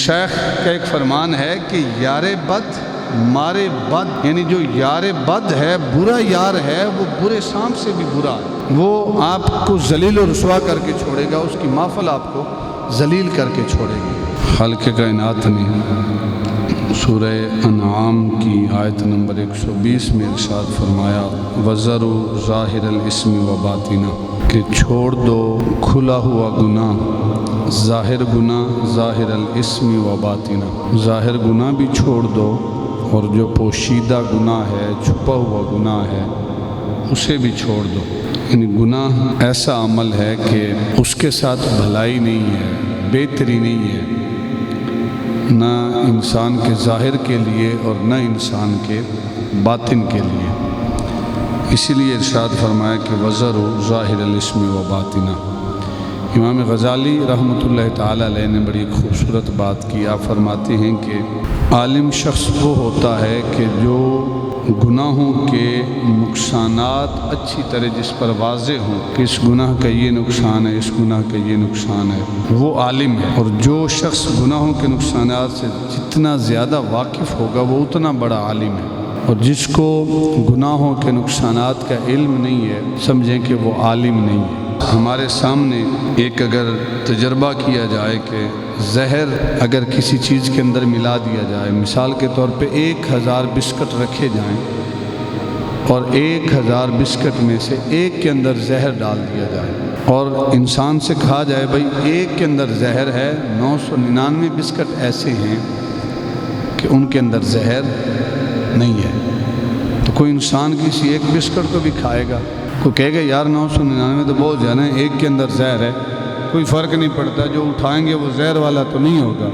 مشائخ کا ایک فرمان ہے کہ یار بد مارے بد، یعنی جو یار بد ہے، برا یار ہے، وہ برے سانپ سے بھی برا ہے۔ وہ آپ کو ذلیل و رسوا کر کے چھوڑے گا، اس کی محفل آپ کو ذلیل کر کے چھوڑے گی۔ خالق کائنات نے سورہ انعام کی آیت نمبر 120 میں ارشاد فرمایا وَذَرُوا ظَاهِرَ الْإِثْمِ وَبَاطِنَهُ، کہ چھوڑ دو کھلا ہوا گناہ، ظاہر گناہ، ظاہر الاسم و باطنہ، ظاہر گناہ بھی چھوڑ دو اور جو پوشیدہ گناہ ہے، چھپا ہوا گناہ ہے، اسے بھی چھوڑ دو۔ یعنی گناہ ایسا عمل ہے کہ اس کے ساتھ بھلائی نہیں ہے، بہتری نہیں ہے، نہ انسان کے ظاہر کے لیے اور نہ انسان کے باطن کے لیے۔ اسی لیے ارشاد فرمایا کہ وَذَرُوا ظَاهِرَ الْإِثْمِ وَبَاطِنَهُ۔ امام غزالی رحمۃ اللہ تعالیٰ علیہ نے بڑی خوبصورت بات کی۔ آپ فرماتے ہیں کہ عالم شخص وہ ہوتا ہے کہ جو گناہوں کے نقصانات اچھی طرح جس پر واضح ہوں کہ اس گناہ کا یہ نقصان ہے، اس گناہ کا یہ نقصان ہے، وہ عالم ہے۔ اور جو شخص گناہوں کے نقصانات سے جتنا زیادہ واقف ہوگا وہ اتنا بڑا عالم ہے۔ اور جس کو گناہوں کے نقصانات کا علم نہیں ہے، سمجھیں کہ وہ عالم نہیں ہے۔ ہمارے سامنے ایک اگر تجربہ کیا جائے کہ زہر اگر کسی چیز کے اندر ملا دیا جائے، مثال کے طور پہ 1000 بسکٹ رکھے جائیں اور 1000 بسکٹ میں سے ایک کے اندر زہر ڈال دیا جائے اور انسان سے کہا جائے بھائی ایک کے اندر زہر ہے، 999 بسکٹ ایسے ہیں کہ ان کے اندر زہر نہیں ہے، تو کوئی انسان کسی ایک بسکٹ کو بھی کھائے گا؟ کوئی کہے گا یار 999 تو بہت زیادہ ہے، ایک کے اندر زہر ہے، کوئی فرق نہیں پڑتا، جو اٹھائیں گے وہ زہر والا تو نہیں ہوگا،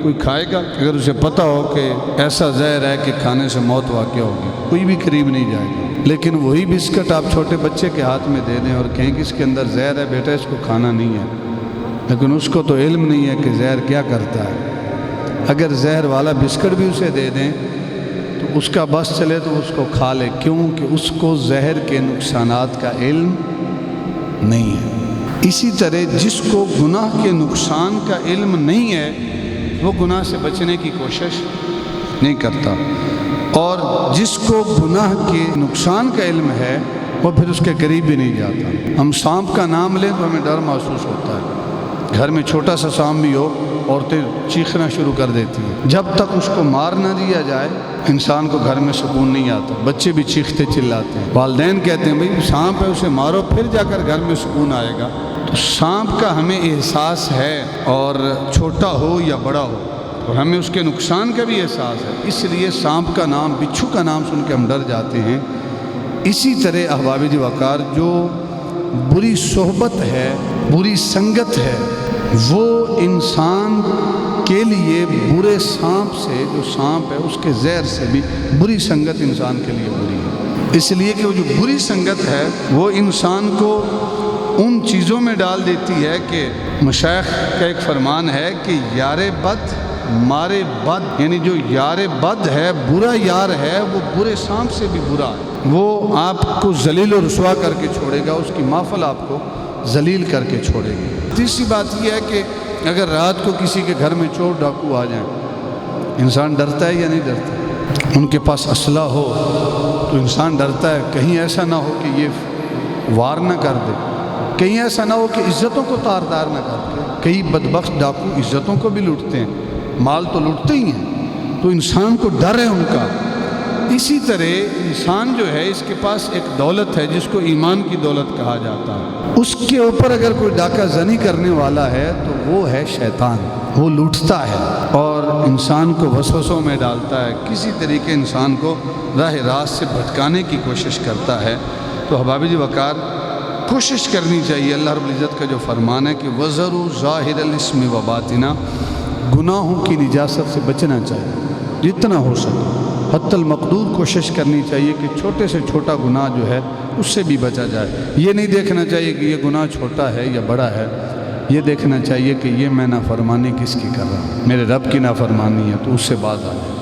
کوئی کھائے گا؟ اگر اسے پتہ ہو کہ ایسا زہر ہے کہ کھانے سے موت واقع ہوگی، کوئی بھی قریب نہیں جائے گا۔ لیکن وہی بسکٹ آپ چھوٹے بچے کے ہاتھ میں دے دیں اور کہیں کہ اس کے اندر زہر ہے بیٹا، اس کو کھانا نہیں ہے، لیکن اس کو تو علم نہیں ہے کہ زہر کیا کرتا ہے۔ اگر زہر والا بسکٹ بھی اسے دے دیں تو اس کا بس چلے تو اس کو کھا لے، کیوں کہ اس کو زہر کے نقصانات کا علم نہیں ہے۔ اسی طرح جس کو گناہ کے نقصان کا علم نہیں ہے وہ گناہ سے بچنے کی کوشش نہیں کرتا، اور جس کو گناہ کے نقصان کا علم ہے وہ پھر اس کے قریب بھی نہیں جاتا۔ ہم سانپ کا نام لیں تو ہمیں ڈر محسوس ہوتا ہے، گھر میں چھوٹا سا سانپ بھی ہو عورتیں چیخنا شروع کر دیتی ہیں۔ جب تک اس کو مار نہ دیا جائے انسان کو گھر میں سکون نہیں آتا، بچے بھی چیختے چلاتے ہیں، والدین کہتے ہیں بھئی سانپ ہے اسے مارو پھر جا کر گھر میں سکون آئے گا۔ تو سانپ کا ہمیں احساس ہے، اور چھوٹا ہو یا بڑا ہو، اور ہمیں اس کے نقصان کا بھی احساس ہے، اس لیے سانپ کا نام، بچھو کا نام سن کے ہم ڈر جاتے ہیں۔ اسی طرح احباب وقار جو بری صحبت ہے، بری سنگت ہے، وہ انسان کے لیے برے سانپ سے، جو سانپ ہے اس کے زہر سے بھی بری سنگت انسان کے لیے بری ہے، اس لیے کہ وہ جو بری سنگت ہے وہ انسان کو ان چیزوں میں ڈال دیتی ہے کہ مشائخ کا ایک فرمان ہے کہ یار بد مارے بد، یعنی جو یار بد ہے، برا یار ہے، وہ برے سانپ سے بھی برا ہے، وہ آپ کو ذلیل و رسوا کر کے چھوڑے گا، اس کی محفل آپ کو ذلیل کر کے چھوڑے گی۔ تیسری بات یہ ہے کہ اگر رات کو کسی کے گھر میں چور ڈاکو آ جائیں، انسان ڈرتا ہے یا نہیں ڈرتا؟ ان کے پاس اسلحہ ہو تو انسان ڈرتا ہے کہیں ایسا نہ ہو کہ یہ وار نہ کر دے، کہیں ایسا نہ ہو کہ عزتوں کو تار تار نہ کر دے۔ کئی بدبخت ڈاکو عزتوں کو بھی لوٹتے ہیں، مال تو لوٹتے ہی ہیں، تو انسان کو ڈر ہے ان کا۔ اسی طرح انسان جو ہے اس کے پاس ایک دولت ہے جس کو ایمان کی دولت کہا جاتا ہے، اس کے اوپر اگر کوئی ڈاکہ زنی کرنے والا ہے تو وہ ہے شیطان، وہ لوٹتا ہے اور انسان کو وسوسوں میں ڈالتا ہے، کسی طریقے انسان کو راہ راست سے بھٹکانے کی کوشش کرتا ہے۔ تو احباب وقار کوشش کرنی چاہیے، اللہ رب العزت کا جو فرمان ہے کہ وَذَرُوا ظَاهِرَ الْإِثْمِ وَبَاطِنَهُ، گناہوں کی نجاست سے بچنا چاہیے جتنا ہو سکے، حتی المقدور کوشش کرنی چاہیے کہ چھوٹے سے چھوٹا گناہ جو ہے اس سے بھی بچا جائے۔ یہ نہیں دیکھنا چاہیے کہ یہ گناہ چھوٹا ہے یا بڑا ہے، یہ دیکھنا چاہیے کہ یہ میں نافرمانی کس کی کر رہا ہوں، میرے رب کی نافرمانی ہے تو اس سے باز آ جائے۔